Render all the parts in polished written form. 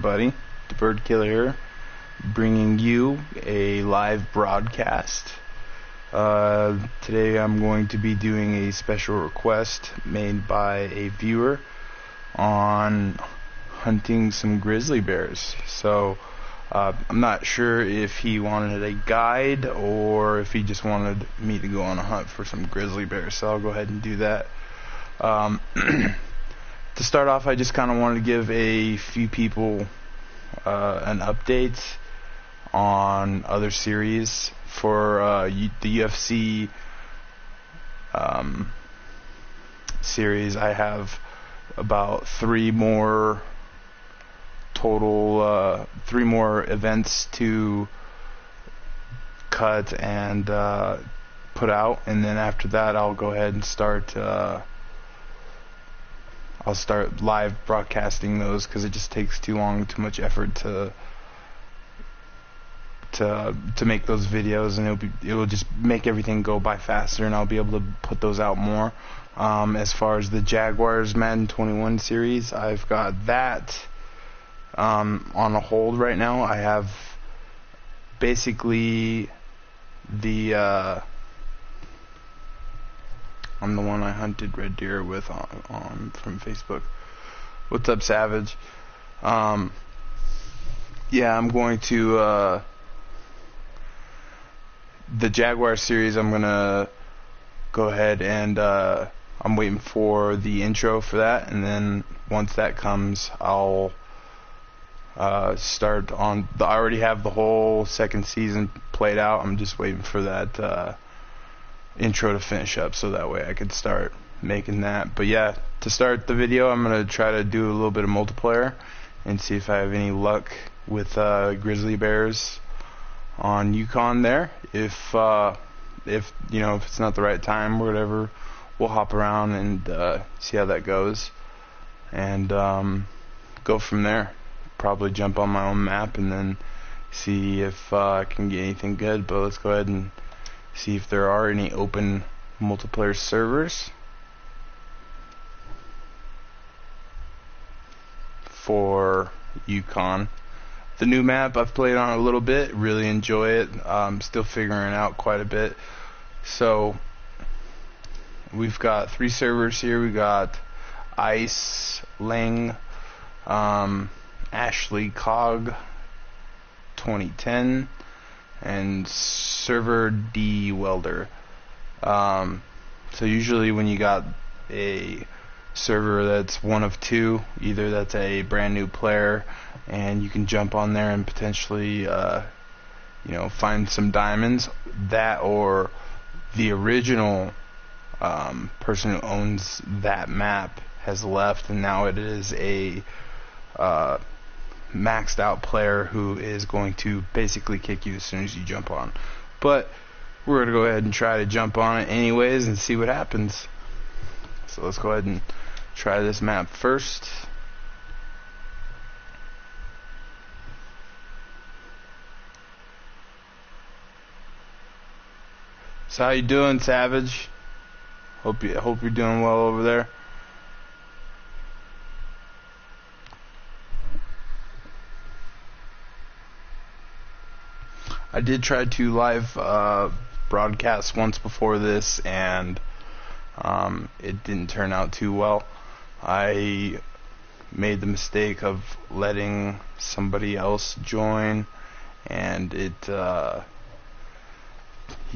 everybody. The Bird Killer here, bringing you a live broadcast. Today I'm going to be doing a special request made by a viewer on hunting some grizzly bears. So I'm not sure if he wanted a guide or if he just wanted me to go on a hunt for some grizzly bears. So I'll go ahead and do that. To start off, I just kind of wanted to give a few people an update on other series for the UFC series. I have about three more events to cut and put out, and then after that I'll go ahead and start I'll start live broadcasting those, because it just takes too long, too much effort to make those videos, and it will just make everything go by faster, and I'll be able to put those out more. As far as the Jaguars Madden 21 series, I've got that on a hold right now. I have basically I'm the one I hunted red deer with on from Facebook. What's up, Savage? Yeah, I'm going to the Jaguar series. I'm gonna go ahead and I'm waiting for the intro for that, and then once that comes, I'll start on I already have the whole second season played out. I'm just waiting for that intro to finish up, so that way I can start making that. But yeah, to start the video, I'm gonna try to do a little bit of multiplayer and see if I have any luck with grizzly bears on Yukon there. If you know, if it's not the right time or whatever, we'll hop around and see how that goes, and go from there. Probably jump on my own map and then see if I can get anything good. But let's go ahead and see if there are any open multiplayer servers for Yukon. The new map, I've played on a little bit, really enjoy it. Still figuring it out quite a bit. So we've got 3 servers here. We got Ice, Lang, Ashley Cog 2010, and Server D Welder. So usually when you got a server that's one of two, either that's a brand new player and you can jump on there and potentially find some diamonds, that or the original person who owns that map has left, and now it is a maxed out player who is going to basically kick you as soon as you jump on. But we're going to go ahead and try to jump on it anyways and see what happens. So let's go ahead and try this map first. So how you doing, Savage? Hope you're doing well over there. I did try to live broadcast once before this, and it didn't turn out too well. I made the mistake of letting somebody else join, and he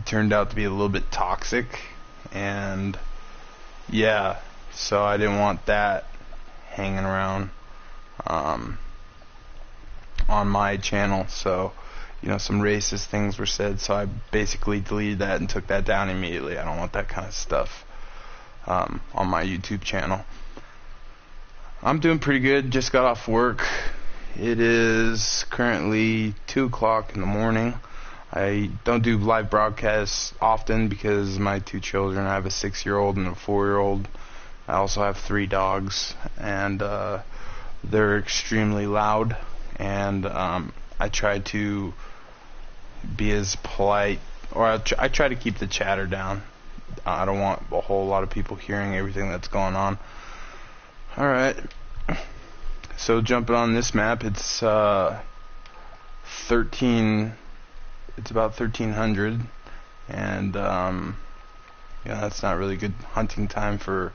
turned out to be a little bit toxic, and yeah, so I didn't want that hanging around on my channel. So some racist things were said, so I basically deleted that and took that down immediately. I don't want that kind of stuff on my YouTube channel. I'm doing pretty good. Just got off work. It is currently 2 o'clock in the morning. I don't do live broadcasts often because my 2 children, I have a 6-year-old and a 4-year-old. I also have 3 dogs, and they're extremely loud, and I try to be as polite, or I try to keep the chatter down. I don't want a whole lot of people hearing everything that's going on. Alright, So jumping on this map, it's 13. It's about 1300, and that's not really good hunting time for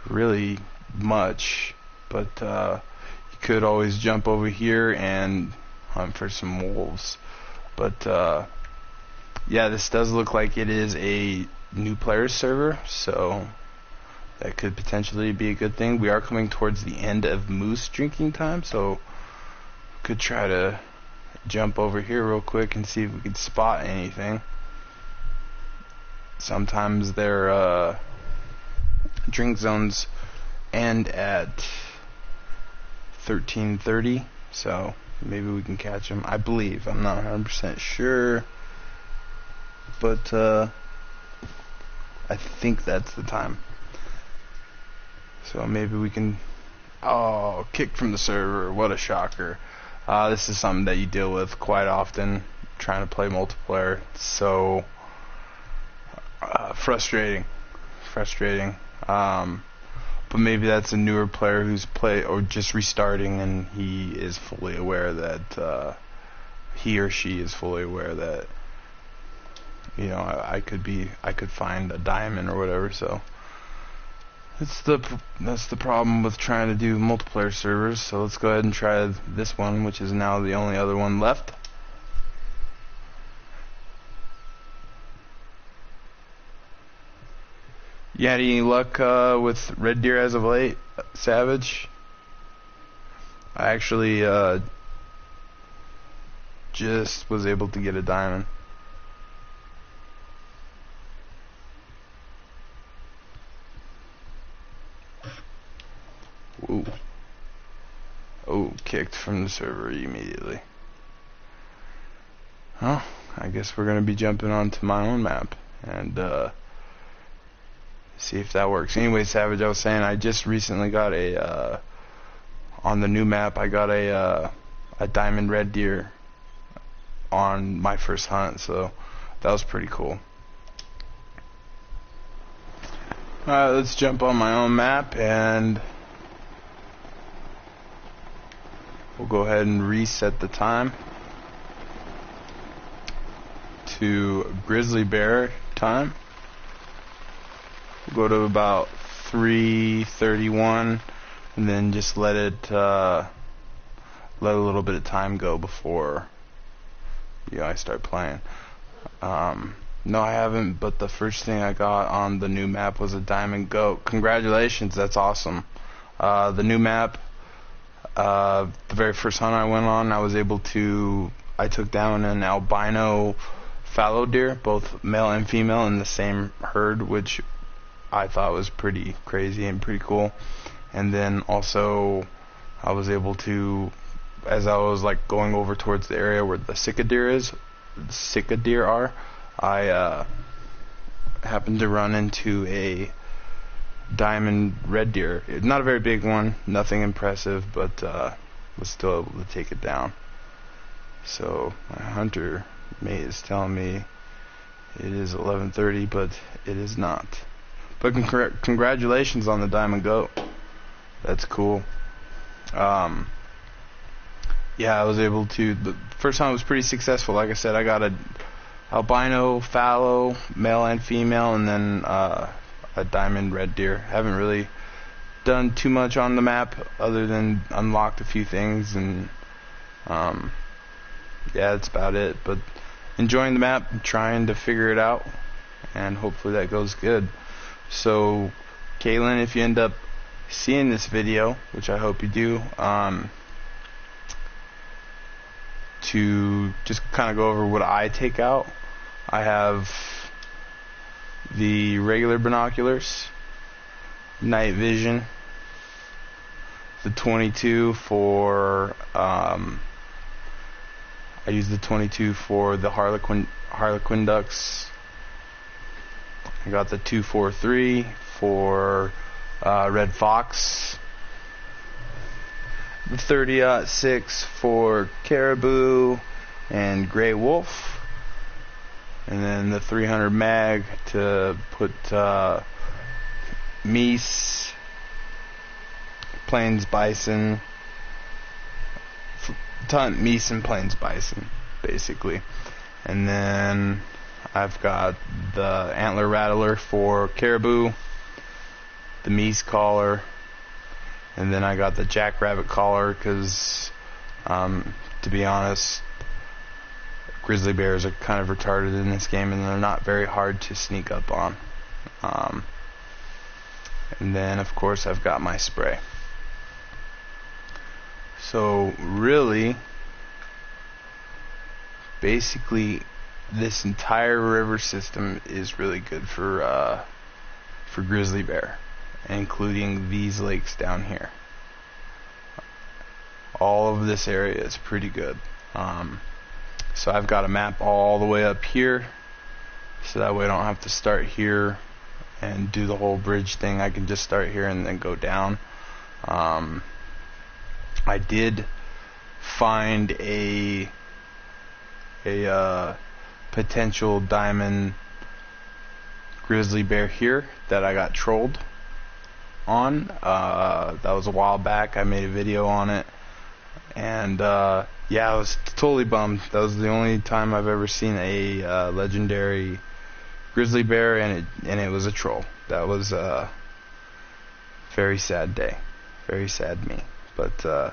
really much. But you could always jump over here and hunt for some wolves. But yeah, this does look like it is a new players server, so that could potentially be a good thing. We are coming towards the end of moose drinking time, so could try to jump over here real quick and see if we could spot anything. Sometimes their drink zones end at 13:30, so maybe we can catch them. I believe. I'm not 100% sure, but I think that's the time. So maybe we can... Oh, kicked from the server. What a shocker. This is something that you deal with quite often trying to play multiplayer. It's so frustrating. But maybe that's a newer player who's or just restarting, and he is fully aware that he or she is fully aware that I could find a diamond or whatever. So that's the problem with trying to do multiplayer servers. So let's go ahead and try this one, which is now the only other one left. You had any luck with red deer as of late, Savage? I actually just was able to get a diamond. Ooh. Oh, kicked from the server immediately. Well, I guess we're gonna be jumping onto my own map and see if that works. Anyway, Savage, I was saying I just recently got on the new map, I got a diamond red deer on my first hunt, so that was pretty cool. Alright, let's jump on my own map, and we'll go ahead and reset the time to grizzly bear time. We'll go to about 3:31, and then just let a little bit of time go before I start playing. No, I haven't, but the first thing I got on the new map was a diamond goat. Congratulations, that's awesome. The new map, the very first hunt I went on, I took down an albino fallow deer, both male and female, in the same herd, which I thought was pretty crazy and pretty cool. And then also I was able to, as I was like going over towards the area where the sika deer are, I happened to run into a diamond red deer. Not a very big one, nothing impressive, but was still able to take it down. So my hunter mate is telling me it is 11:30, but it is not. But congratulations on the diamond goat. That's cool. Yeah, I was able to. The first time was pretty successful. Like I said, I got a albino fallow, male and female, and then a diamond red deer. Haven't really done too much on the map other than unlocked a few things, and yeah, that's about it. But enjoying the map, trying to figure it out, and hopefully that goes good. So, Kailyn, if you end up seeing this video, which I hope you do, to just kind of go over what I take out, I have the regular binoculars, night vision, the 22 for, I use the 22 for the Harlequin ducks. I got the 243 for red fox, the 30-06 for caribou and gray wolf, and then the 300 mag to put meese, plains bison, to hunt meese and plains bison, basically. And then I've got the antler rattler for caribou, the meese collar, and then I got the jackrabbit collar because, to be honest, grizzly bears are kind of retarded in this game, and they're not very hard to sneak up on. And then, of course, I've got my spray. So, really, basically, this entire river system is really good for grizzly bear, including these lakes down here. All of this area is pretty good. So I've got a map all the way up here, so that way I don't have to start here and do the whole bridge thing. I can just start here and then go down. I did find a potential diamond grizzly bear here that I got trolled on. That was a while back. I made a video on it, and yeah, I was totally bummed. That was the only time I've ever seen a legendary grizzly bear, and it was a troll. That was a very sad day, very sad me, but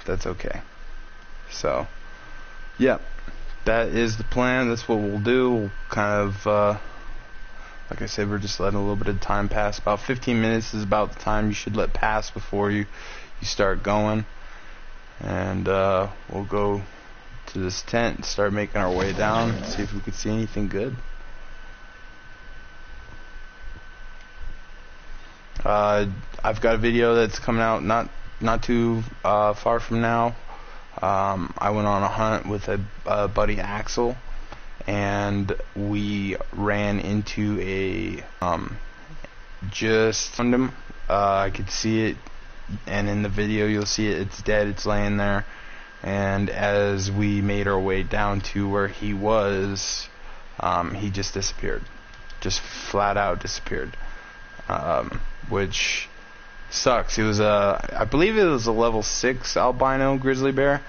that's okay. So yeah, that is the plan. That's what we'll do. We'll kind of like I said, we're just letting a little bit of time pass. About 15 minutes is about the time you should let pass before you start going. And we'll go to this tent and start making our way down, see if we can see anything good. I've got a video that's coming out not too far from now. I went on a hunt with a buddy, Axel, and we ran into a just found him. I could see it, and in the video you'll see it. It's dead. It's laying there. And as we made our way down to where he was, he just disappeared, just flat out disappeared, which sucks. It was I believe it was a level 6 albino grizzly bear,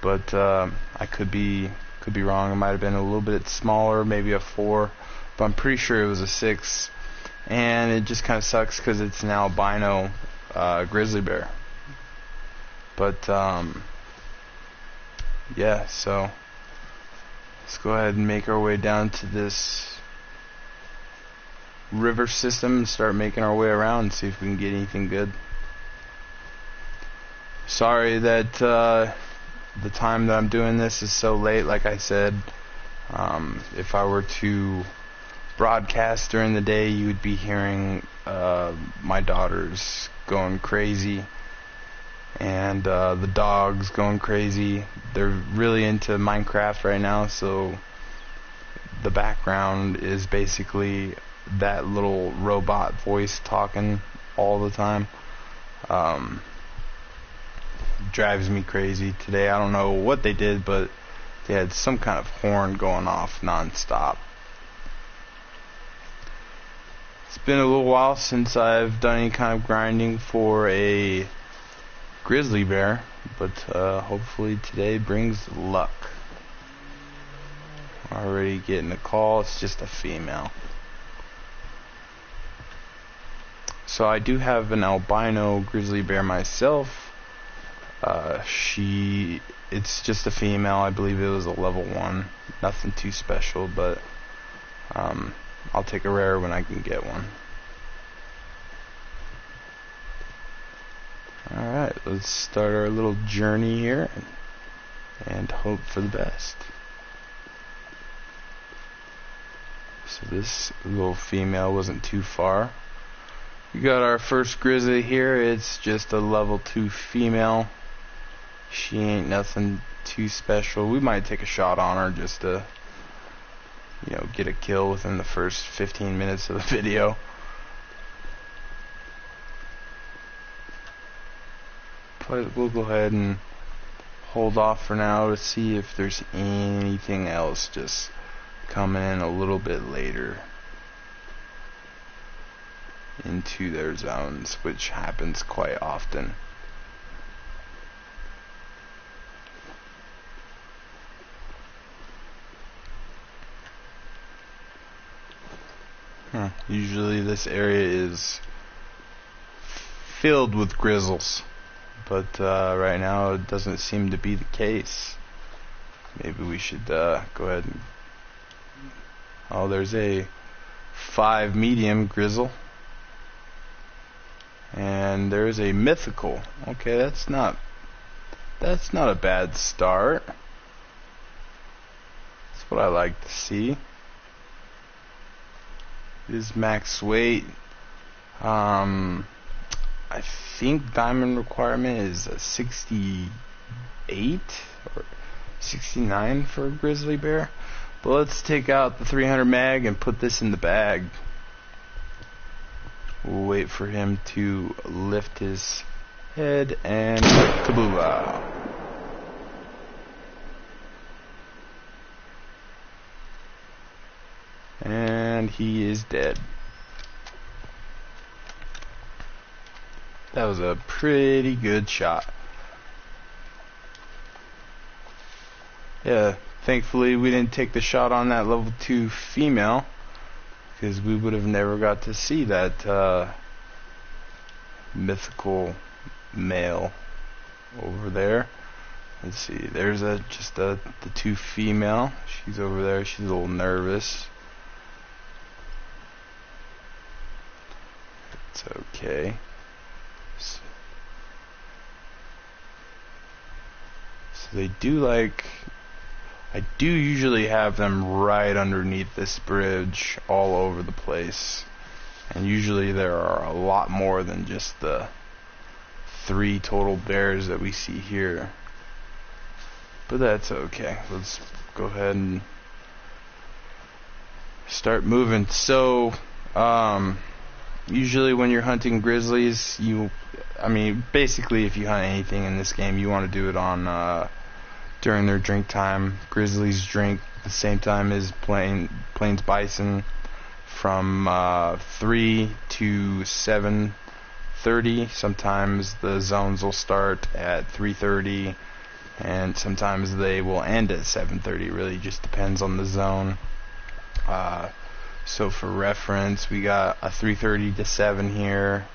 but I could be wrong. It might have been a little bit smaller, maybe a 4, but I'm pretty sure it was a 6. And it just kind of sucks because it's an albino grizzly bear. But yeah, so let's go ahead and make our way down to this river system and start making our way around and see if we can get anything good. Sorry that the time that I'm doing this is so late. Like I said, if I were to broadcast during the day, you would be hearing my daughters going crazy and the dogs going crazy. They're really into Minecraft right now, so the background is basically that little robot voice talking all the time. Drives me crazy. Today, I don't know what they did, but they had some kind of horn going off non-stop. It's been a little while since I've done any kind of grinding for a grizzly bear, but hopefully today brings luck. Already getting a call. It's just a female. So I do have an albino grizzly bear myself. It's just a female. I believe it was a level 1. Nothing too special, but I'll take a rare when I can get one. Alright, let's start our little journey here and hope for the best. So this little female wasn't too far. We got our first grizzly here. It's just a level 2 female. She ain't nothing too special. We might take a shot on her just to, get a kill within the first 15 minutes of the video. But we'll go ahead and hold off for now to see if there's anything else just coming in a little bit later into their zones, which happens quite often. Usually this area is filled with grizzles, but right now it doesn't seem to be the case. Maybe we should go ahead and... Oh, there's a 5 medium grizzle. And there's a mythical. Okay, that's not a bad start. That's what I like to see. His max weight. I think diamond requirement is a 68 or 69 for a grizzly bear. But let's take out the 300 mag and put this in the bag. We'll wait for him to lift his head and kaboola. And he is dead. That was a pretty good shot. Yeah, thankfully we didn't take the shot on that level 2 female, because we would have never got to see that mythical male over there. Let's see, there's just the 2 female. She's over there, she's a little nervous. It's okay. So they do like... I do usually have them right underneath this bridge all over the place. And usually there are a lot more than just the 3 total bears that we see here. But that's okay. Let's go ahead and start moving. So, usually when you're hunting grizzlies, basically if you hunt anything in this game, you want to do it on during their drink time. Grizzlies drink the same time as plains bison, from 3 to 7:30. Sometimes the zones will start at 3:30, and sometimes they will end at 7:30. It really just depends on the zone. So for reference, we got a 3:30 to 7 here.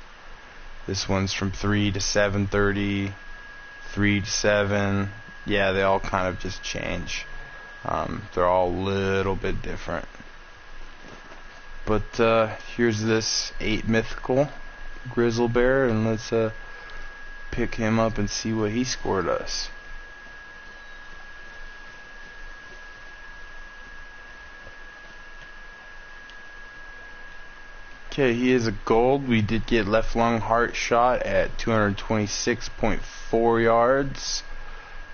This one's from 3 to 7:30, 3 to 7. Yeah, they all kind of just change. They're all a little bit different. But here's this 8 mythical grizzle bear, and let's pick him up and see what he scored us. Okay, he is a gold. We did get left lung heart shot at 226.4 yards.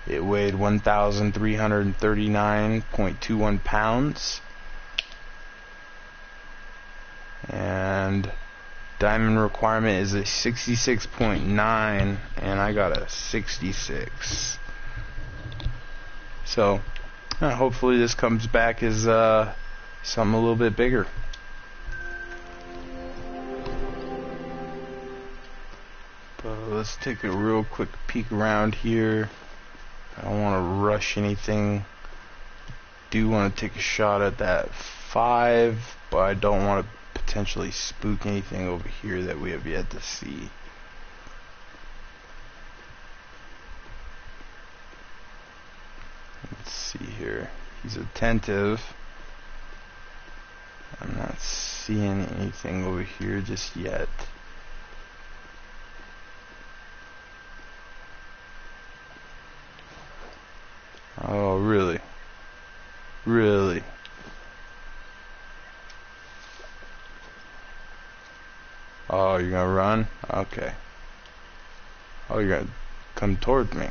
It weighed 1,339.21 pounds. And diamond requirement is a 66.9, and I got a 66. So hopefully this comes back as something a little bit bigger. But let's take a real quick peek around here. I don't want to rush anything. Do want to take a shot at that 5, but I don't want to potentially spook anything over here that we have yet to see. Let's see here. He's attentive. I'm not seeing anything over here just yet. Oh, really? Really? Oh, you're gonna run? Okay. Oh, you're gonna come towards me.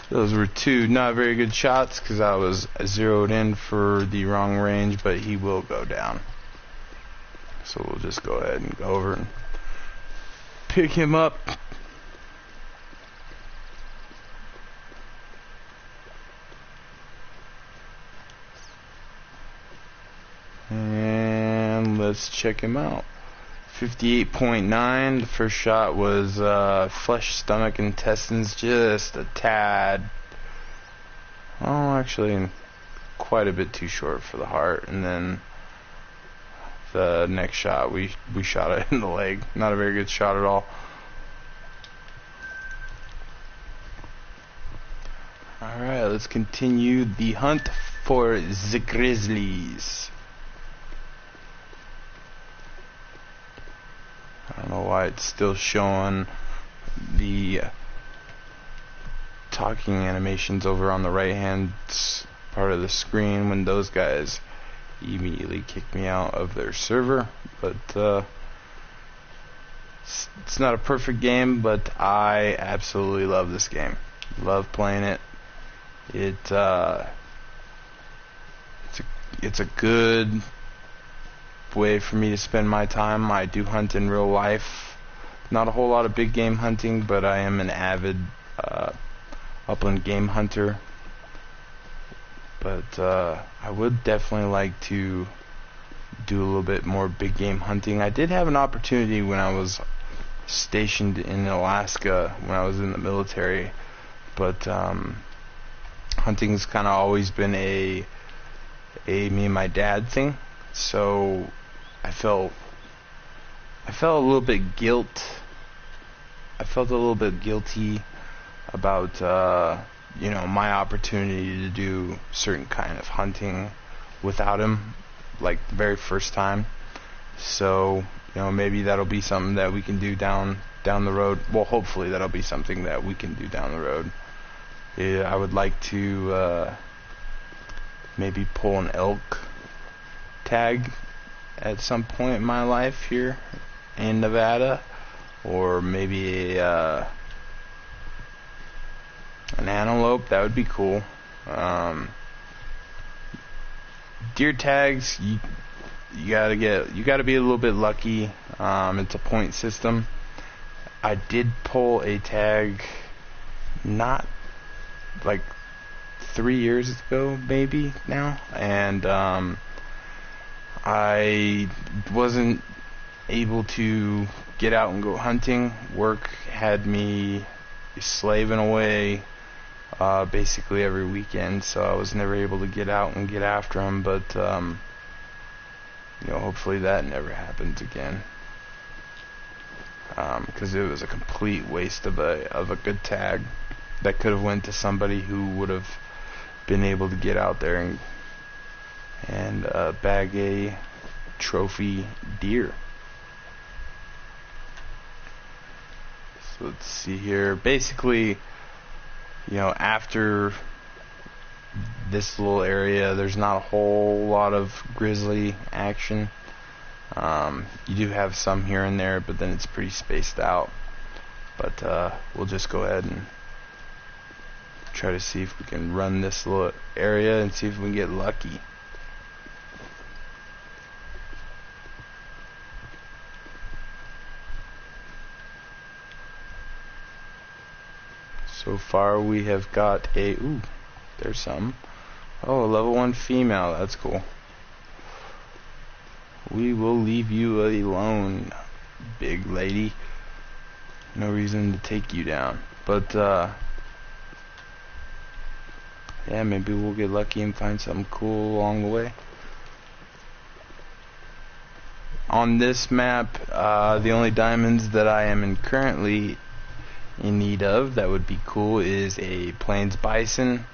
Those were 2 not very good shots because I was zeroed in for the wrong range, but he will go down. So we'll just go ahead and go over and pick him up. And let's check him out. 58.9. The first shot was flesh, stomach, intestines, just a tad. Oh, actually, quite a bit too short for the heart. And then the next shot, we shot it in the leg. Not a very good shot at all. Alright, let's continue the hunt for the Grizzlies. I don't know why it's still showing the talking animations over on the right hand part of the screen when those guys immediately kicked me out of their server. But it's not a perfect game, but I absolutely love this game. Love playing it. It's a good way for me to spend my time. I do hunt in real life. Not a whole lot of big game hunting, but I am an avid upland game hunter. But I would definitely like to do a little bit more big game hunting. I did have an opportunity when I was stationed in Alaska when I was in the military, but hunting's kind of always been a me and my dad thing. So I felt a little bit I felt a little bit guilty about my opportunity to do certain kind of hunting without him, like the very first time. So maybe that'll be something that we can do down the road. Well, hopefully that'll be something that we can do down the road. Yeah, I would like to maybe pull an elk tag at some point in my life here in Nevada, or maybe an antelope. That would be cool. Deer tags, you gotta be a little bit lucky. It's a point system. I did pull a tag not like 3 years ago, maybe now, and I wasn't able to get out and go hunting. Work had me slaving away basically every weekend, so I was never able to get out and get after them. But hopefully that never happens again, because it was a complete waste of a good tag that could have went to somebody who would have been able to get out there and bag a trophy deer. So let's see here. Basically, after this little area, there's not a whole lot of grizzly action. You do have some here and there, but then it's pretty spaced out. But we'll just go ahead and try to see if we can run this little area and see if we can get lucky. So far we have got there's some. Oh, a level 1 female, that's cool. We will leave you alone, big lady. No reason to take you down. But yeah, maybe we'll get lucky and find something cool along the way. On this map, the only diamonds that I am currently in need of that would be cool is a plains bison,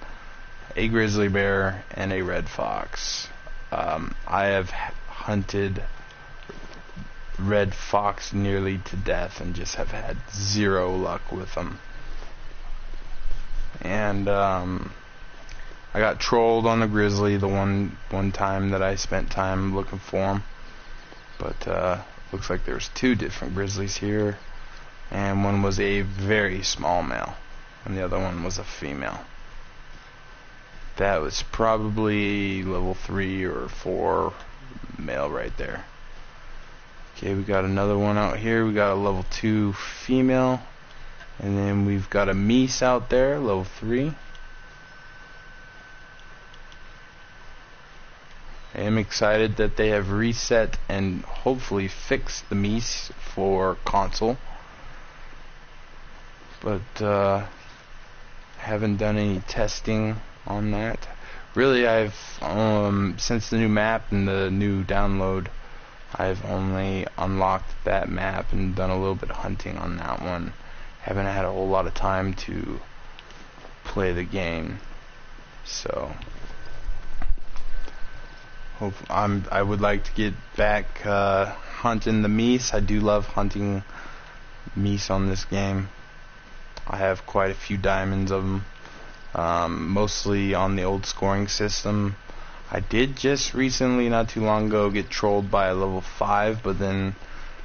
a grizzly bear, and a red fox. I have hunted red fox nearly to death and just have had zero luck with them. And I got trolled on the grizzly the one time that I spent time looking for him. But looks like there's 2 different grizzlies here, and one was a very small male and the other one was a female. That was probably level 3 or 4 male right there. Okay, we got another one out here. We got a level 2 female, and then we've got a meese out there, level 3. am excited that they have reset and hopefully fixed the Mies for console, but haven't done any testing on that. Really, I've since the new map and the new download, I've only unlocked that map and done a little bit of hunting on that one. Haven't had a whole lot of time to play the game, so I would like to get back hunting the Mies. I do love hunting Mies on this game. I have quite a few diamonds of them, mostly on the old scoring system. I did just recently, not too long ago, get trolled by a level 5, but then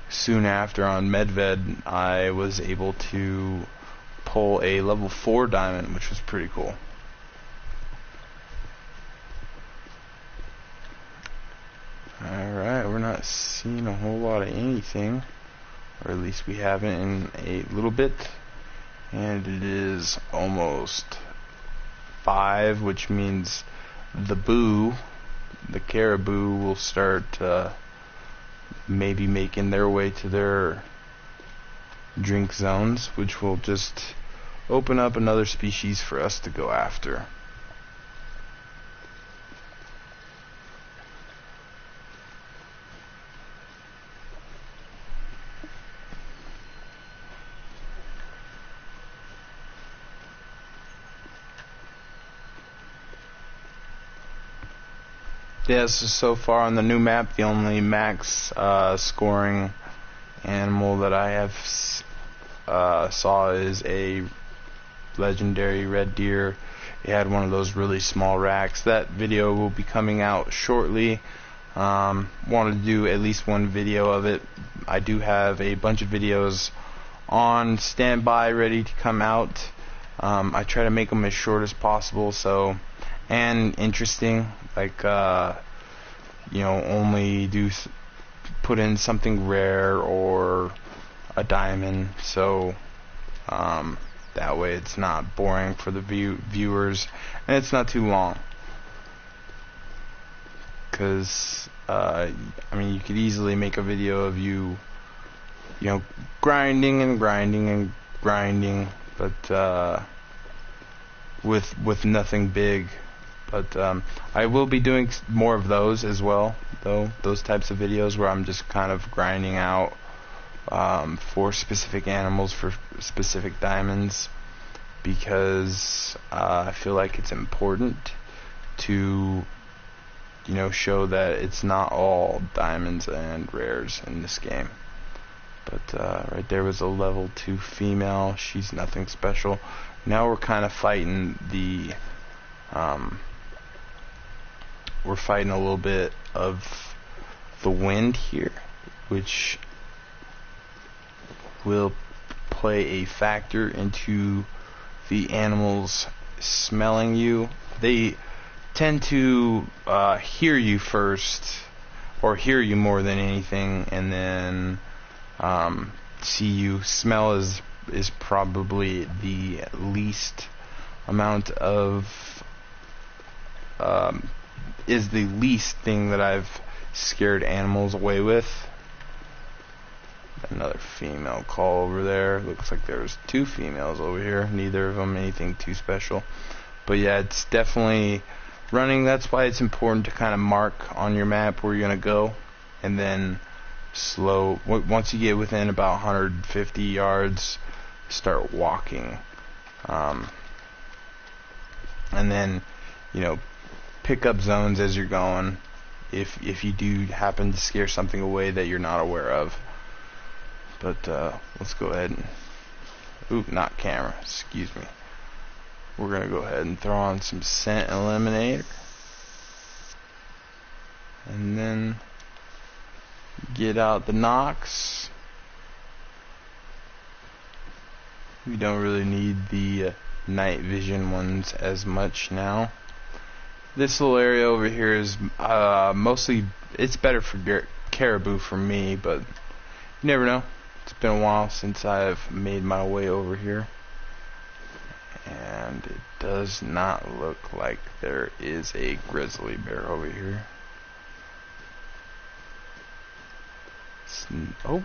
soon after on Medved, I was able to pull a level 4 diamond, which was pretty cool. Alright, we're not seeing a whole lot of anything, or at least we haven't in a little bit, and it is almost 5, which means the caribou will start maybe making their way to their drink zones, which will just open up another species for us to go after. Yeah, so far on the new map, the only max scoring animal that I have saw is a legendary red deer. It had one of those really small racks. That video will be coming out shortly. Wanted to do at least one video of it. I do have a bunch of videos on standby ready to come out. I try to make them as short as possible, so and interesting, like only put in something rare or a diamond, so that way it's not boring for the viewers, and it's not too long, because you could easily make a video of you grinding and grinding and grinding, but with nothing big. But I will be doing more of those as well, though, those types of videos where I'm just kind of grinding out for specific animals, for specific diamonds, because I feel like it's important to show that it's not all diamonds and rares in this game. But right there was a level 2 female. She's nothing special. Now we're kind of fighting the we're fighting a little bit of the wind here, which will play a factor into the animals smelling you. They tend to hear you first, or hear you more than anything, and then see you. Smell is probably the least amount of is the least thing that I've scared animals away with. Another female call over there. Looks like there's 2 females over here. Neither of them anything too special. But yeah, it's definitely running. That's why it's important to kind of mark on your map where you're going to go, and then once you get within about 150 yards, start walking, and then pick up zones as you're going, if you do happen to scare something away that you're not aware of. But let's go ahead and not camera, excuse me. We're gonna go ahead and throw on some scent eliminator, and then get out the Nox. We don't really need the night vision ones as much now. This little area over here is mostly, it's better for caribou for me, but you never know. It's been a while since I've made my way over here, and it does not look like there is a grizzly bear over here. Oh,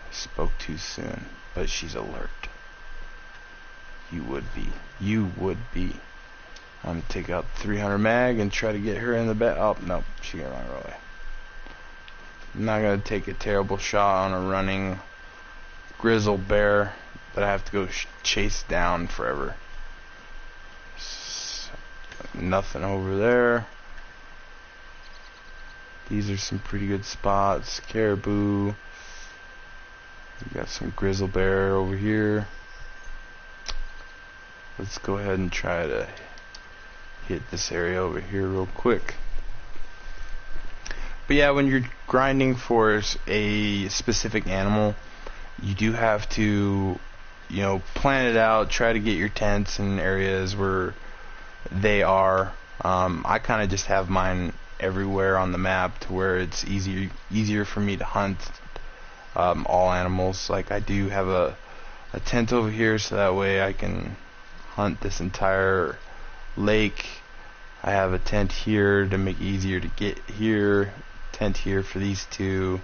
I spoke too soon, but she's alert. You would be. You would be. I'm gonna take out 300 mag and try to get her in the back. Oh, no, she got run away. I'm not gonna take a terrible shot on a running grizzly bear that I have to go chase down forever. Nothing over there. These are some pretty good spots. Caribou. We got some grizzly bear over here. Let's go ahead and try to hit this area over here real quick. But yeah, when you're grinding for a specific animal, you do have to, you know, plan it out, try to get your tents in areas where they are. I kind of just have mine everywhere on the map to where it's easier for me to hunt all animals. Like I do have a tent over here, so that way I can hunt this entire lake. I have a tent here to make it easier to get here, tent here for these two,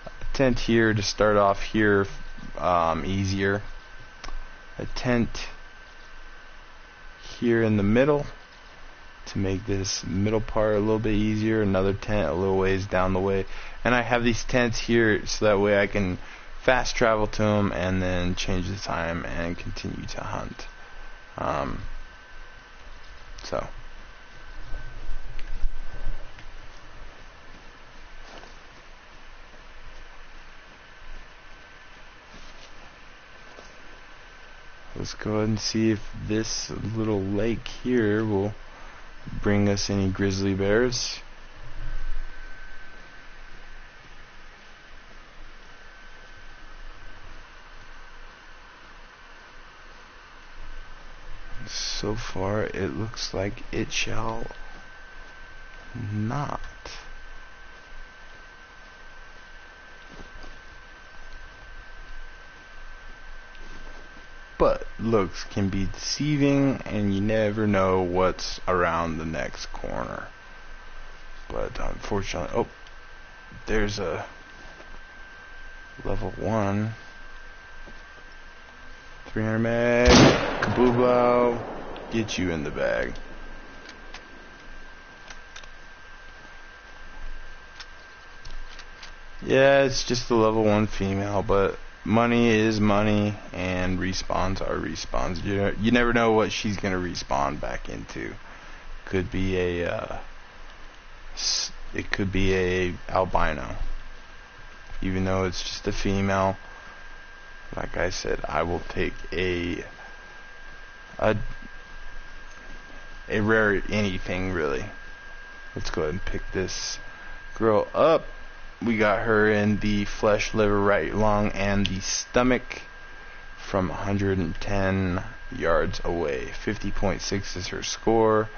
a tent here to start off here easier, a tent here in the middle to make this middle part a little bit easier, another tent a little ways down the way, and I have these tents here so that way I can fast travel to them and then change the time and continue to hunt. So let's go ahead and see if this little lake here will bring us any grizzly bears. So far it looks like it shall not. But looks can be deceiving, and you never know what's around the next corner. But unfortunately, oh, there's a level 1. 300 mag, kaboobow, get you in the bag. Yeah, it's just a level 1 female, but money is money, and respawns are respawns. You never know what she's gonna respawn back into. Could be a it could be a albino, even though it's just a female. Like I said, I will take a rare anything really. Let's go ahead and pick this girl up. We got her in the flesh, liver, right lung, and the stomach from 110 yards away. 50.6 is her score.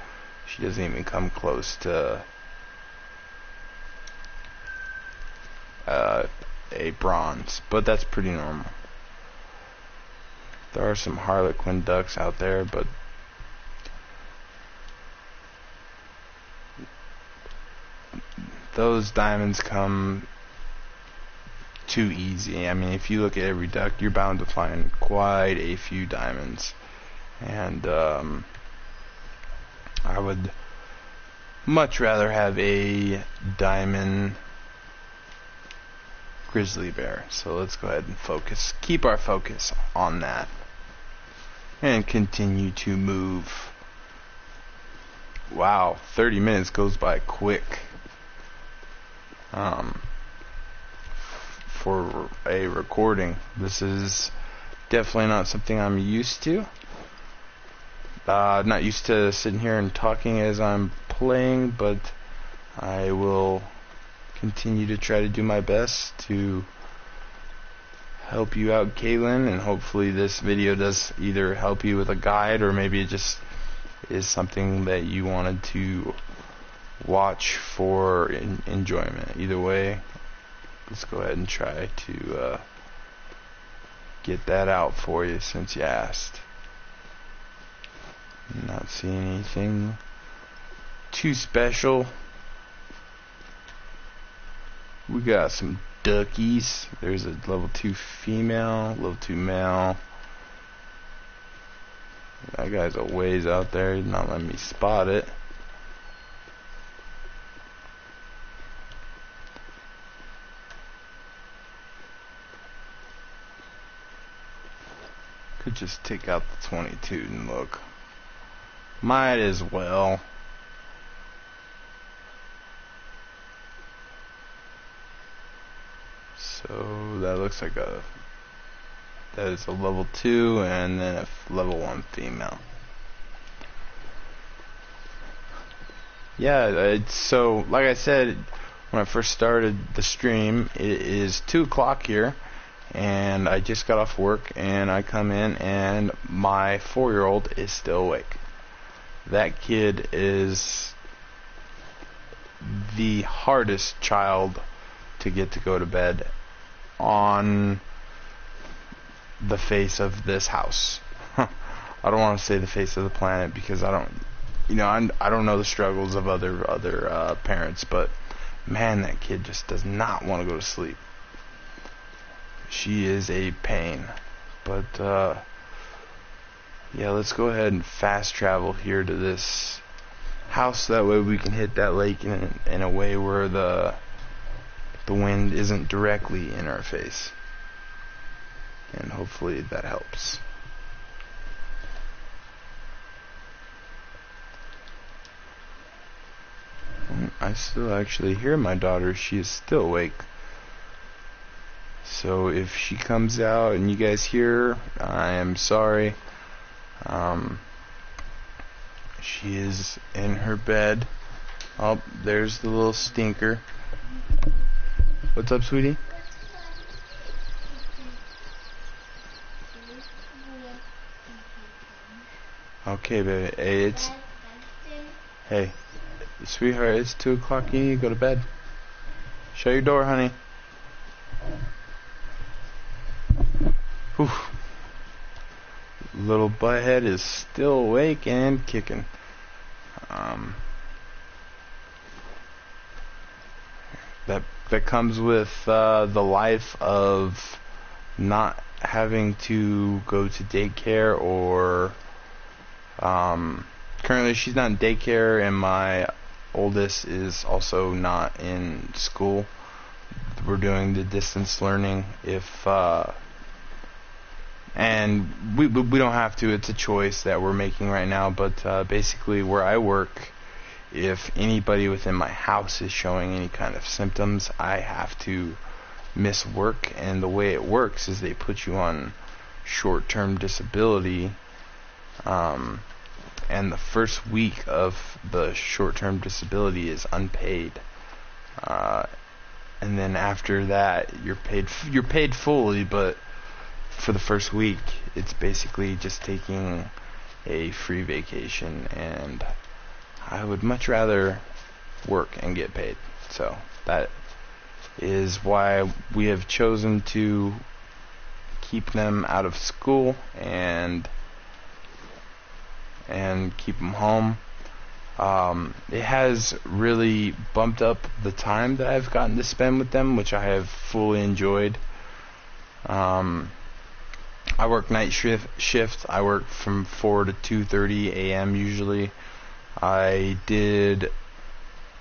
She doesn't even come close to a bronze, but that's pretty normal. There are some harlequin ducks out there, but those diamonds come too easy. I mean, if you look at every duck, you're bound to find quite a few diamonds. And I would much rather have a diamond grizzly bear. So let's go ahead and focus. Keep our focus on that. And continue to move. Wow, 30 minutes goes by quick. For a recording, this is definitely not something I'm used to. Not used to sitting here and talking as I'm playing, but I will continue to try to do my best to help you out, Kailyn, and hopefully this video does either help you with a guide, or maybe it just is something that you wanted to watch for enjoyment. Either way, let's go ahead and try to get that out for you since you asked. Not seeing anything too special. We got some duckies. There's a level 2 female, level 2 male. That guy's a ways out there. He's not letting me spot it. Could just take out the 22 and look. Might as well. So that looks like that is a level 2 and then a level 1 female. Yeah, so like I said when I first started the stream, it is 2 o'clock here, and I just got off work, and I come in and my 4-year-old is still awake. That kid is the hardest child to get to go to bed on the face of this house. I don't want to say the face of the planet because I don't know the struggles of other parents, but man, that kid just does not want to go to sleep. She is a pain. But yeah, let's go ahead and fast travel here to this house. That way we can hit that lake in a way where the wind isn't directly in our face. And hopefully that helps. I still actually hear my daughter. She is still awake. So if she comes out and you guys hear her, I am sorry. She is in her bed. Oh, there's the little stinker. What's up, sweetie? Okay, baby. Hey, sweetheart, it's 2 o'clock. You need to go to bed. Shut your door, honey. Whew. Little butthead is still awake and kicking. That comes with the life of not having to go to daycare or currently she's not in daycare, and my oldest is also not in school. We're doing the distance learning and we don't have to. It's a choice that we're making right now, but basically where I work, if anybody within my house is showing any kind of symptoms, I have to miss work, and the way it works is they put you on short-term disability, and the first week of the short-term disability is unpaid, and then after that you're paid fully, but for the first week it's basically just taking a free vacation, and I would much rather work and get paid. So that is why we have chosen to keep them out of school and keep them home. It has really bumped up the time that I've gotten to spend with them, which I have fully enjoyed. I work night shift. I work from 4 to 2:30 a.m. usually.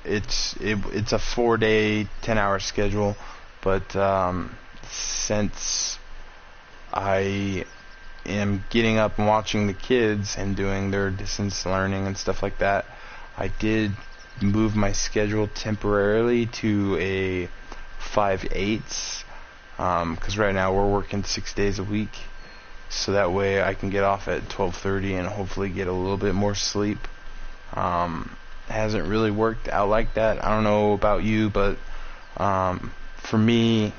It's a 4-day 10-hour schedule, but since I am getting up and watching the kids and doing their distance learning and stuff like that, I did move my schedule temporarily to a 5/8, because right now we're working 6 days a week, so that way I can get off at 12:30 and hopefully get a little bit more sleep. Hasn't really worked out like that. I don't know about you, but for me,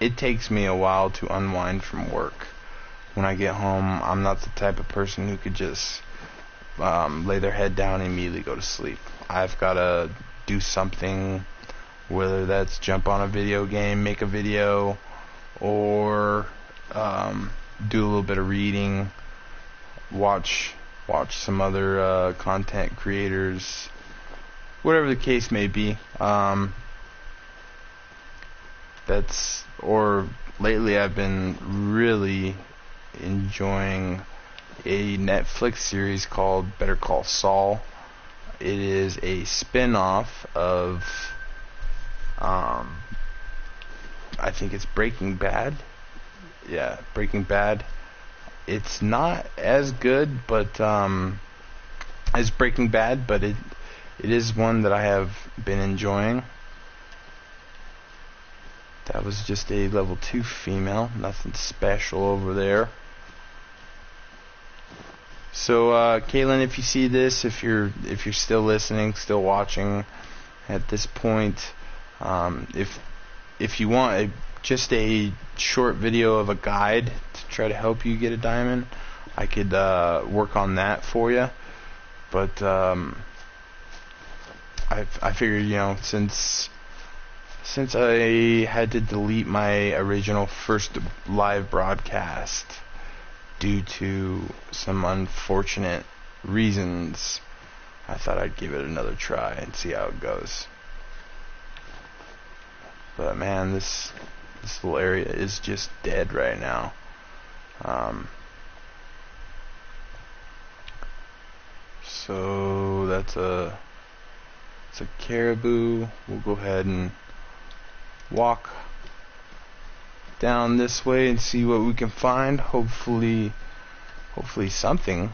it takes me a while to unwind from work. When I get home, I'm not the type of person who could just lay their head down and immediately go to sleep. I've got to do something, whether that's jump on a video game, make a video, or do a little bit of reading, watch some other content creators, whatever the case may be. or lately I've been really enjoying a Netflix series called Better Call Saul. It is a spin-off of I think it's Breaking Bad. Yeah, Breaking Bad. It's not as good, but as Breaking Bad, but it is one that I have been enjoying. That was just a level 2 female, nothing special over there. So Kailyn, if you see this, if you're still listening, still watching at this point, if you want just a short video of a guide to try to help you get a diamond, I could work on that for you. But I figured, since I had to delete my original first live broadcast due to some unfortunate reasons, I thought I'd give it another try and see how it goes. But man, this little area is just dead right now. So it's a caribou. We'll go ahead and walk down this way and see what we can find. Hopefully something.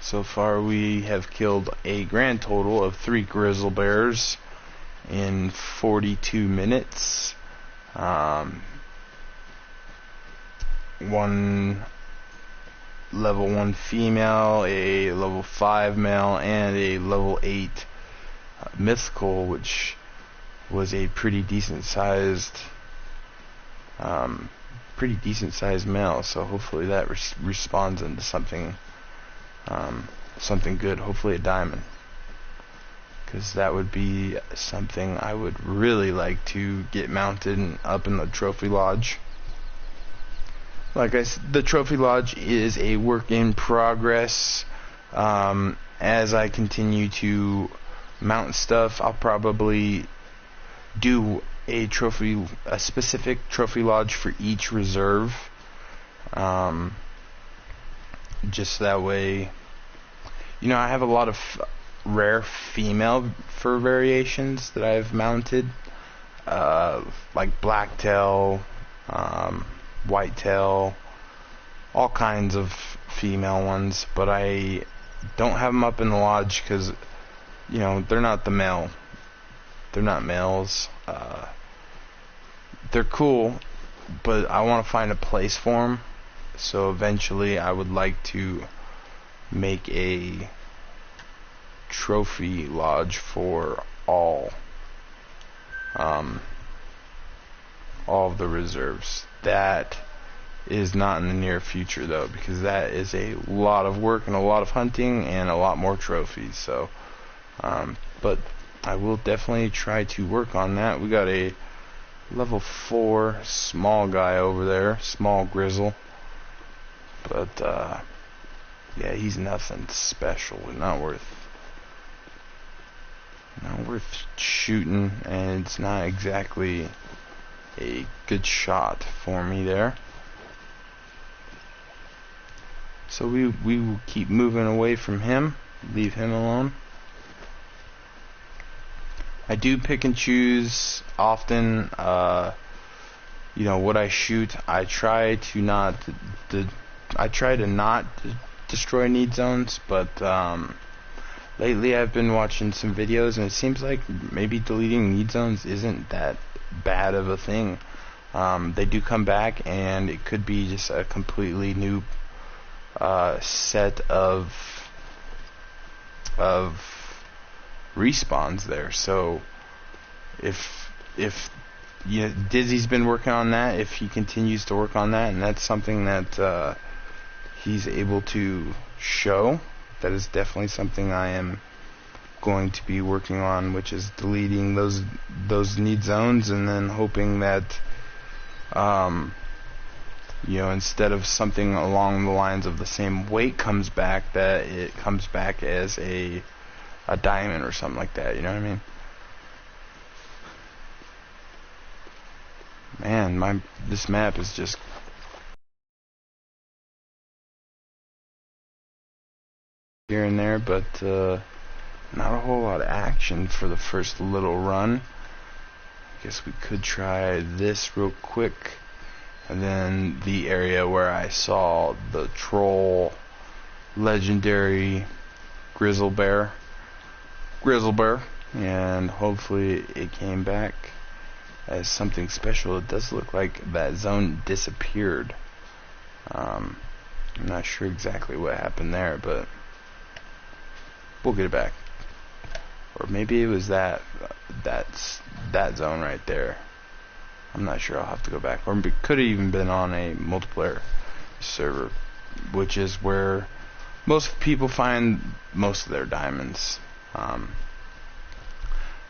So far we have killed a grand total of 3 grizzly bears in 42 minutes. One level 1 female, a level 5 male, and a level 8 mythical, which was a pretty decent sized male. So hopefully that responds into something good, hopefully a diamond, because that would be something I would really like to get mounted and up in the trophy lodge. Like I said, the trophy lodge is a work in progress. As I continue to mount stuff, I'll probably do a specific trophy lodge for each reserve. Just that way, I have a lot of rare female fur variations that I've mounted, like blacktail, whitetail, all kinds of female ones, but I don't have them up in the lodge because, they're not males. They're cool, but I want to find a place for them. So eventually I would like to make a trophy lodge for all of the reserves. That is not in the near future though, because that is a lot of work and a lot of hunting and a lot more trophies. So but I will definitely try to work on that. We got a level 4 small guy over there, small grizzle, but yeah, he's nothing special, not worth shooting, and it's not exactly a good shot for me there. So we will keep moving away from him, leave him alone. I do pick and choose often, what I shoot. I try to not destroy need zones, but lately I've been watching some videos, and it seems like maybe deleting need zones isn't that bad of a thing. They do come back, and it could be just a completely new set of respawns there. So if Dizzy's been working on that, if he continues to work on that, and that's something that he's able to show, that is definitely something I am going to be working on, which is deleting those need zones, and then hoping that instead of something along the lines of the same weight comes back, that it comes back as a diamond or something like that. You know what I mean? Man, this map is just here and there, but not a whole lot of action for the first little run. I guess we could try this real quick, and then the area where I saw the troll legendary grizzly bear, and hopefully it came back as something special. It does look like that zone disappeared. I'm not sure exactly what happened there, but we'll get it back. Or maybe it was that zone right there. I'm not sure. I'll have to go back. Or it could have even been on a multiplayer server, which is where most people find most of their diamonds.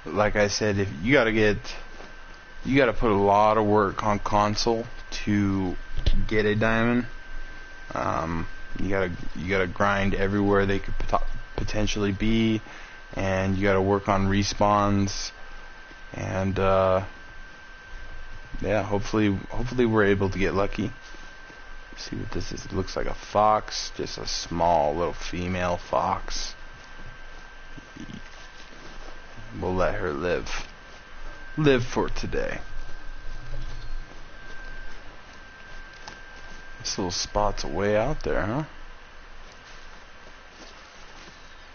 Like I said, if you gotta put a lot of work on console to get a diamond. You gotta grind everywhere they could potentially be, and you gotta work on respawns, and yeah, hopefully we're able to get lucky. See what this is. It looks like a fox, just a small little female fox. We'll let her live for today. This little spot's way out there, huh?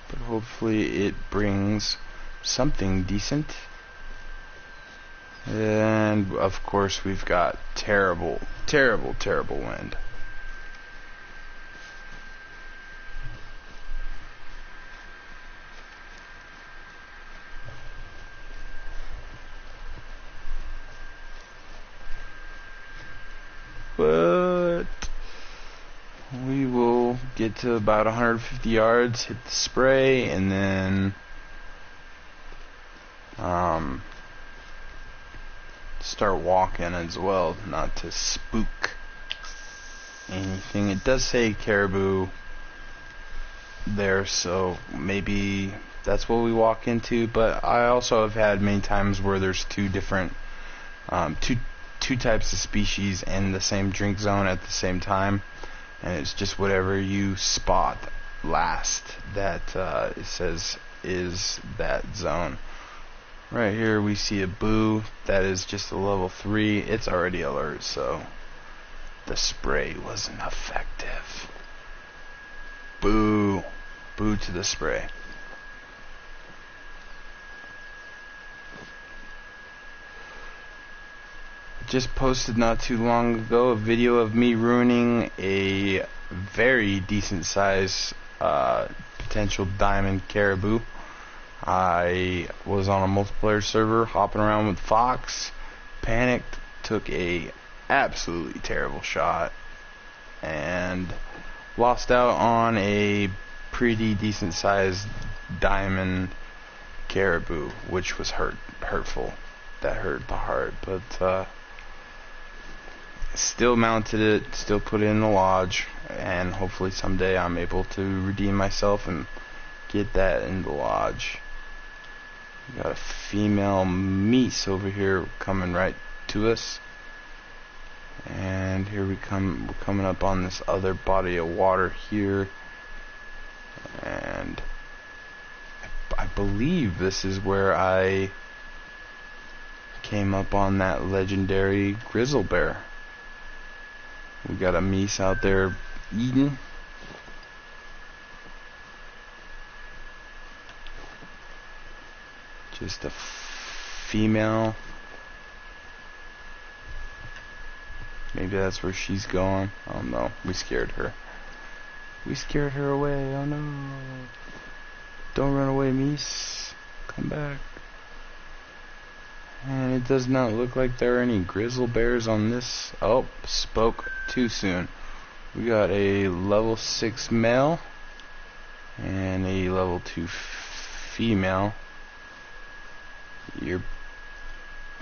But hopefully it brings something decent. And of course we've got terrible wind. But we will get to about 150 yards, hit the spray, and then start walking as well, not to spook anything. It does say caribou there, so maybe that's what we walk into. But I also have had many times where there's two different two types of species in the same drink zone at the same time, and it's just whatever you spot last that it says is that zone. Right here we see a boo that is just a level 3. It's already alert, so the spray wasn't effective. Boo to the spray. Just posted not too long ago a video of me ruining a very decent size potential diamond caribou. I was on a multiplayer server hopping around with Fox, panicked, took a absolutely terrible shot, and lost out on a pretty decent sized diamond caribou, which was hurtful. That hurt the heart, but still mounted it, still put it in the lodge, and hopefully someday I'm able to redeem myself and get that in the lodge. We got a female meese over here coming right to us, and here we come. We're coming up on this other body of water here, and I believe this is where I came up on that legendary grizzly bear. We got a meese out there eating. Just a female. Maybe that's where she's going. Oh no, we scared her. We scared her away. Oh no. Don't run away, meese. Come back. And it does not look like there are any grizzly bears on this. Oh, spoke too soon. We got a level 6 male and a level 2 female. You're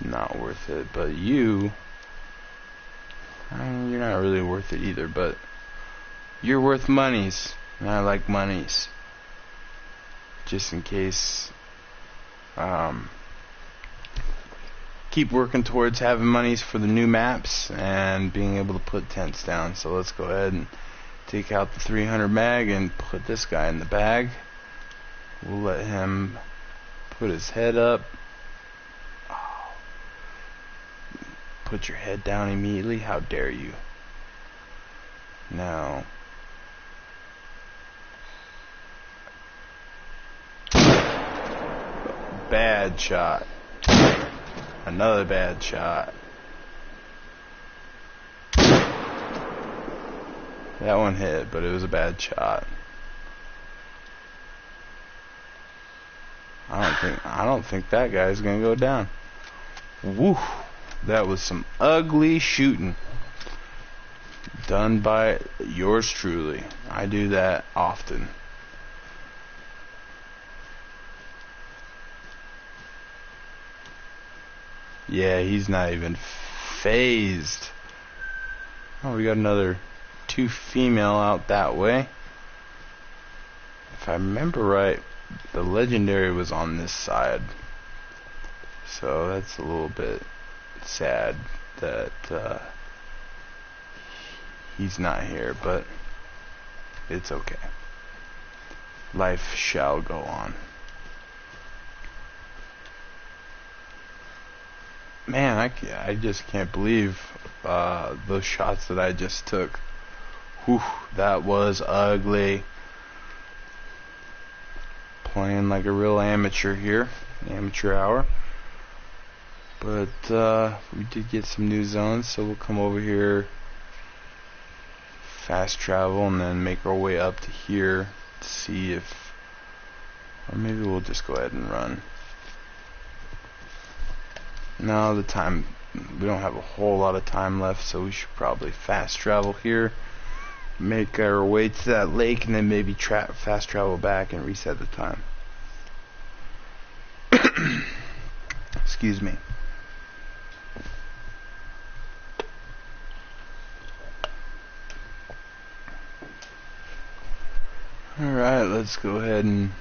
not worth it, but you're not really worth it either, but you're worth monies, and I like monies. Just in case keep working towards having monies for the new maps and being able to put tents down. So let's go ahead and take out the 300 mag and put this guy in the bag. We'll let him put his head up. Oh. Put your head down immediately. How dare you? Now, bad shot. Another bad shot. That one hit, but it was a bad shot. I don't think that guy's gonna go down. Woo! That was some ugly shooting. Done by yours truly. I do that often. Yeah, he's not even phased. Oh, we got another 2 female out that way. If I remember right, the legendary was on this side. So that's a little bit sad that he's not here, but it's okay. Life shall go on. Man, I just can't believe those shots that I just took. Whew, that was ugly. Playing like a real amateur here, amateur hour. But we did get some new zones, so we'll come over here, fast travel, and then make our way up to here to see if, or maybe we'll just go ahead and run. No, the time, we don't have a whole lot of time left, so we should probably fast travel here, make our way to that lake, and then maybe fast travel back and reset the time. Excuse me. Alright, let's go ahead and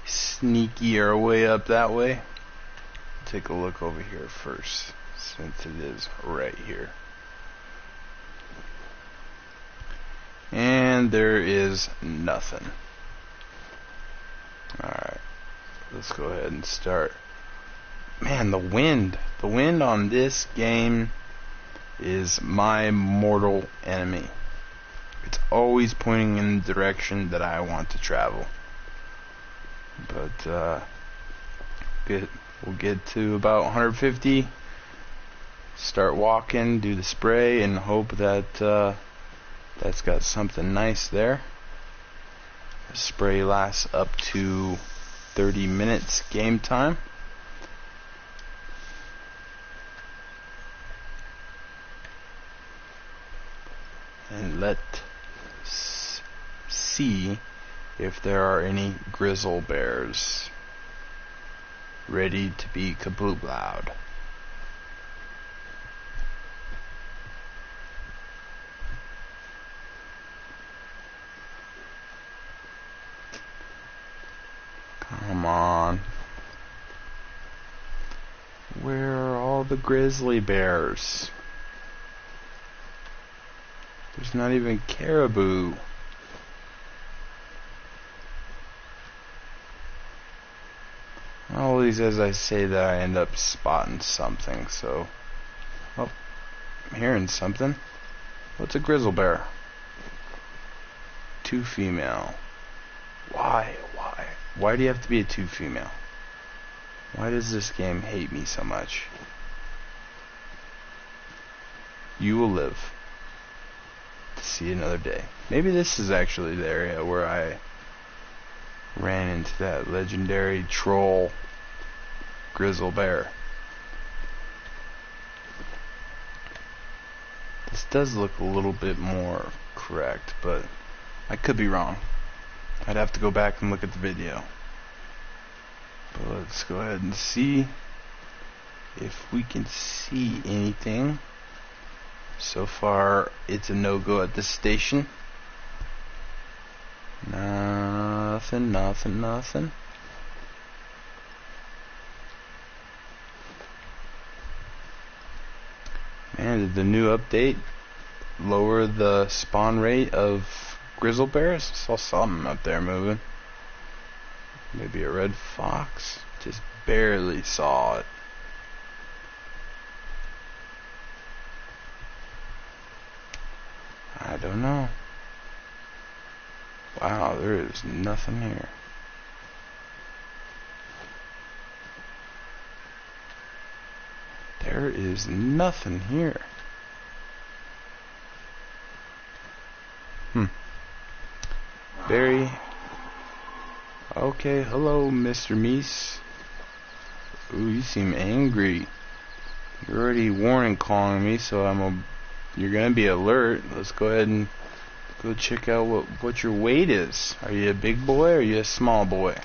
sneaky our way up that way. Take a look over here first, since it is right here. And there is nothing. Alright, let's go ahead and start. Man, the wind on this game is my mortal enemy. It's always pointing in the direction that I want to travel. But we'll get to about 150, start walking, do the spray, and hope that that's got something nice there. The spray lasts up to 30 minutes game time. And let's see if there are any Grizzly Bears ready to be kaboom-loud. Come on. Where are all the Grizzly Bears? There's not even caribou. Always as I say that, I end up spotting something, so... Oh, I'm hearing something. What's a grizzly bear? 2 female. Why? Why do you have to be a 2 female? Why does this game hate me so much? You will live to see another day. Maybe this is actually the area where I ran into that legendary troll grizzly bear. This does look a little bit more correct, but I could be wrong. I'd have to go back and look at the video. But let's go ahead and see if we can see anything. So far, it's a no-go at this station. Nothing. Man, did the new update lower the spawn rate of grizzly bears? I saw something up there moving. Maybe a red fox? Just barely saw it. I don't know. Wow, there is nothing here. There is nothing here. Very. Okay, hello, Mr. Meese. Ooh, you seem angry. You're already warning calling me, so you're gonna be alert. Let's go ahead and go check out what your weight is. Are you a big boy or are you a small boy?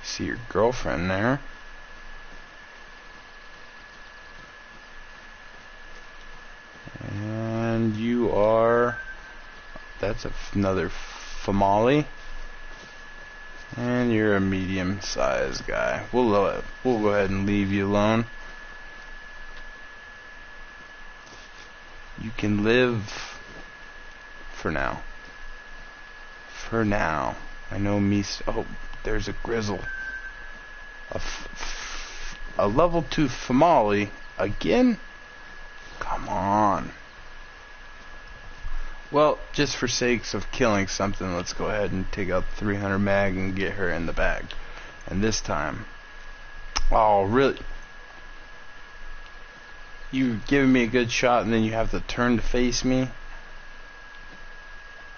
See your girlfriend there. And you are... That's another famale. And you're a medium-sized guy. We'll go ahead and leave you alone. You can live for now. For now. I know me. Oh, there's a grizzle. A level 2 famale again? Come on. Well, just for sakes of killing something, let's go ahead and take out the 300 mag and get her in the bag. And this time, oh really? You giving me a good shot and then you have to turn to face me?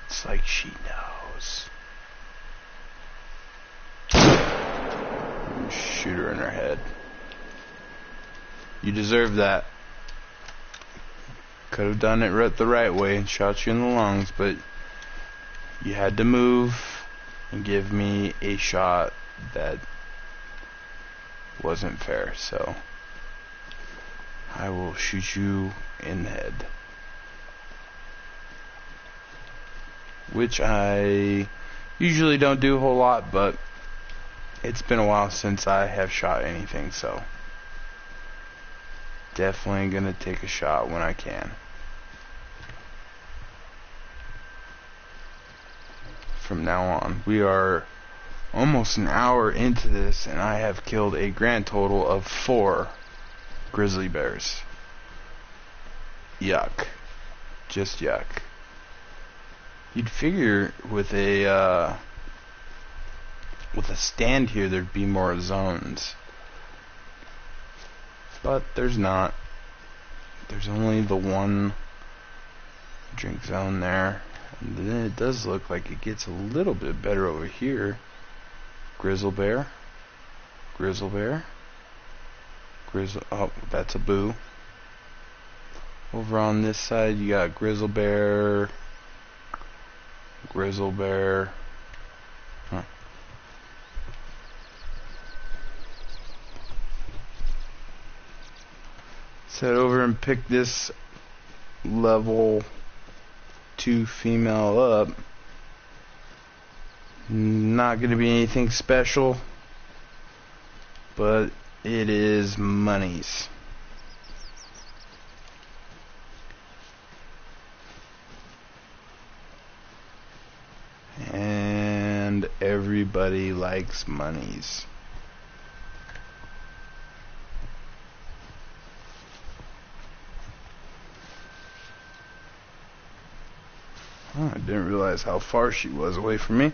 It's like she knows. Shoot her in her head. You deserve that. Could have done it the right way and shot you in the lungs, but you had to move and give me a shot that wasn't fair, so I will shoot you in the head. Which I usually don't do a whole lot, but it's been a while since I have shot anything, so definitely gonna take a shot when I can. From now on, we are almost an hour into this, and I have killed a grand total of 4 grizzly bears. Yuck. Just yuck. You'd figure with a stand here there'd be more zones. But there's not. There's only the one drink zone there. And then it does look like it gets a little bit better over here. Grizzly bear. Grizzly bear. Oh, that's a boo. Over on this side you got grizzly bear. Grizzly bear. Huh. Let's head over and pick this level 2 female up. Not going to be anything special, but it is monies. And everybody likes monies. Oh, I didn't realize how far she was away from me.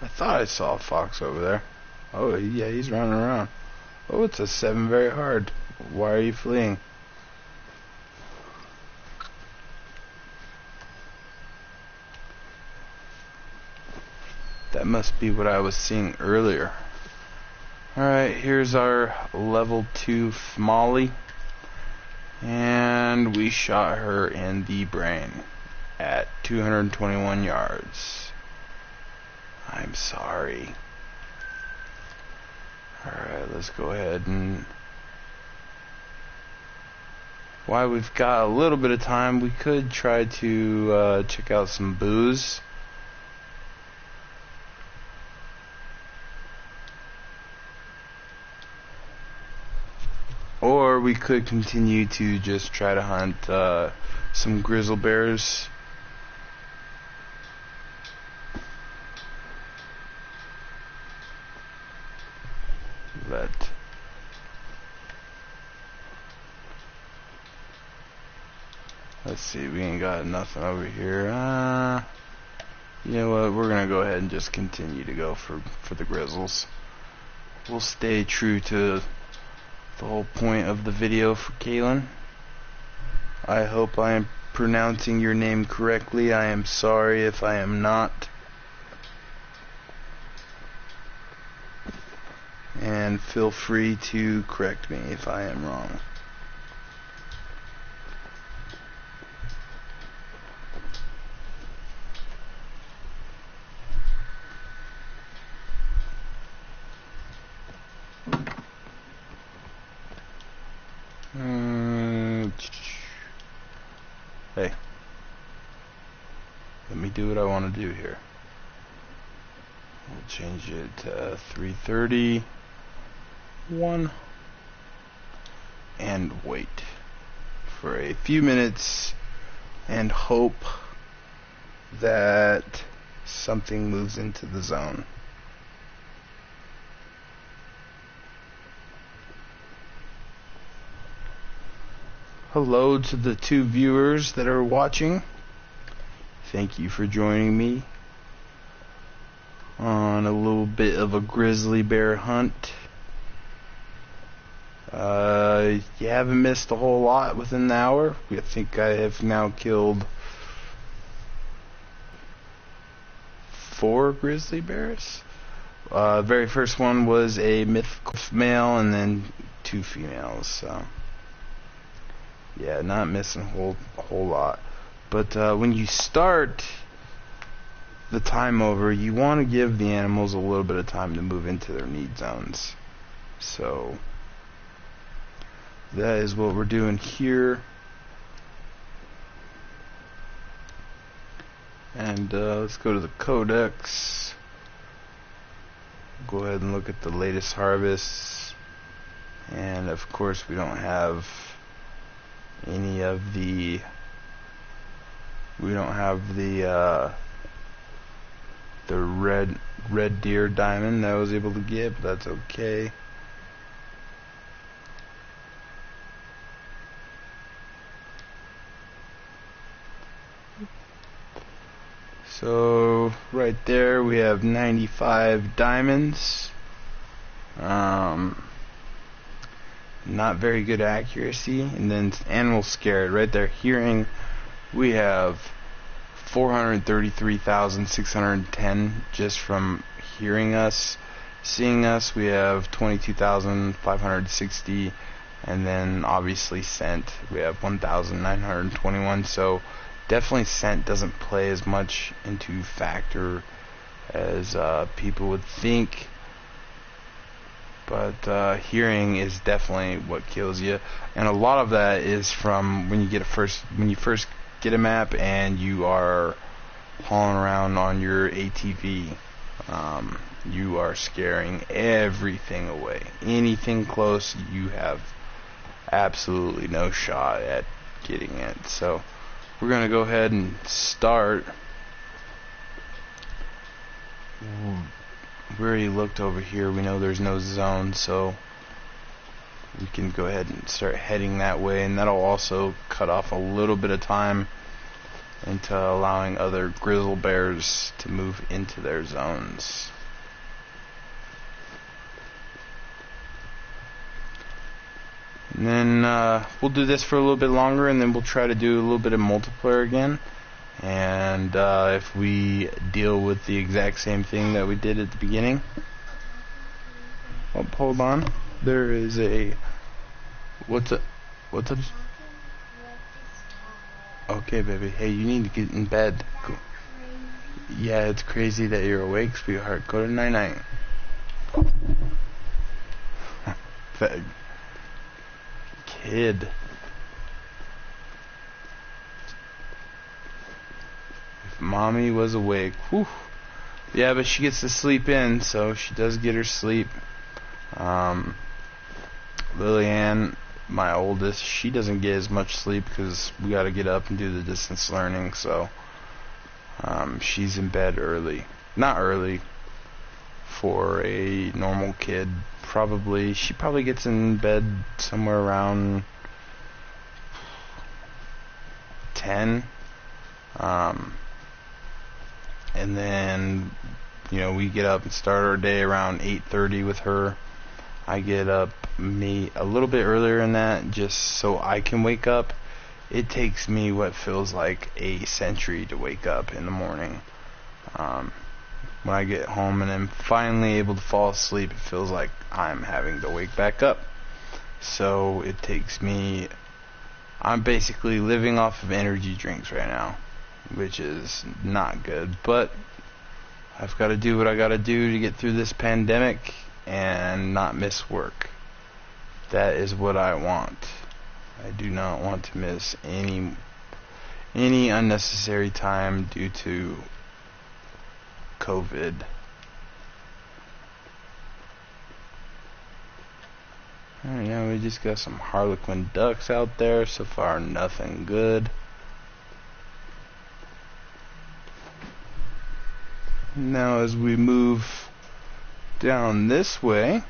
I thought I saw a fox over there. Oh, yeah, he's running around. Oh, it's a 7 very hard. Why are you fleeing? That must be what I was seeing earlier. Alright, here's our level 2 Molly. And we shot her in the brain at 221 yards. I'm sorry. Alright, let's go ahead and while we've got a little bit of time, we could try to check out some booze. Or we could continue to just try to hunt some grizzly bears. Let's see, we ain't got nothing over here. You know what, we're gonna go ahead and just continue to go for the Grizzlies. We'll stay true to the whole point of the video for Kailyn. I hope I am pronouncing your name correctly. I am sorry if I am not. And feel free to correct me if I am wrong. Hey, let me do what I want to do here. We'll change it to 3:31 and wait for a few minutes and hope that something moves into the zone. Hello to the 2 viewers that are watching. Thank you for joining me on a little bit of a grizzly bear hunt. You haven't missed a whole lot within the hour. I think I have now killed 4 grizzly bears. Very first one was a mythical male and then 2 females. So yeah, not missing a whole lot. But when you start the time over, you want to give the animals a little bit of time to move into their need zones. So that is what we're doing here. And let's go to the codex. Go ahead and look at the latest harvests. And of course we don't have any of the red deer diamond that I was able to get, but that's okay. So right there we have 95 diamonds. Not very good accuracy. And then animal scared right there, hearing, we have 433,610 just from hearing us. Seeing us, we have 22,560, and then obviously scent, we have 1,921. So definitely scent doesn't play as much into factor as people would think. But hearing is definitely what kills you, and a lot of that is from when you first get a map and you are hauling around on your ATV. You are scaring everything away. Anything close, you have absolutely no shot at getting it. So we're gonna go ahead and start. We already looked over here. We know there's no zone, so we can go ahead and start heading that way, and that'll also cut off a little bit of time into allowing other grizzly bears to move into their zones. And then we'll do this for a little bit longer, and then we'll try to do a little bit of multiplayer again. And if we deal with the exact same thing that we did at the beginning. Oh, hold on. There is a... What's up? Okay, baby. Hey, you need to get in bed. Go. Yeah, it's crazy that you're awake, sweetheart. Go to night-night. That kid. Mommy was awake. Whew. Yeah, but she gets to sleep in, so she does get her sleep. Lillian, my oldest, she doesn't get as much sleep because we got to get up and do the distance learning, so she's in bed early. Not early for a normal kid. She probably gets in bed somewhere around 10. And then, we get up and start our day around 8:30 with her. I get up a little bit earlier than that just so I can wake up. It takes me what feels like a century to wake up in the morning. When I get home and I'm finally able to fall asleep, it feels like I'm having to wake back up. So it takes me... I'm basically living off of energy drinks right now, which is not good, but I've got to do what I got to do to get through this pandemic and not miss work. That is what I want. I do not want to miss any unnecessary time due to COVID. Yeah, we just got some Harlequin ducks out there. So far, nothing good. Now, as we move down this way,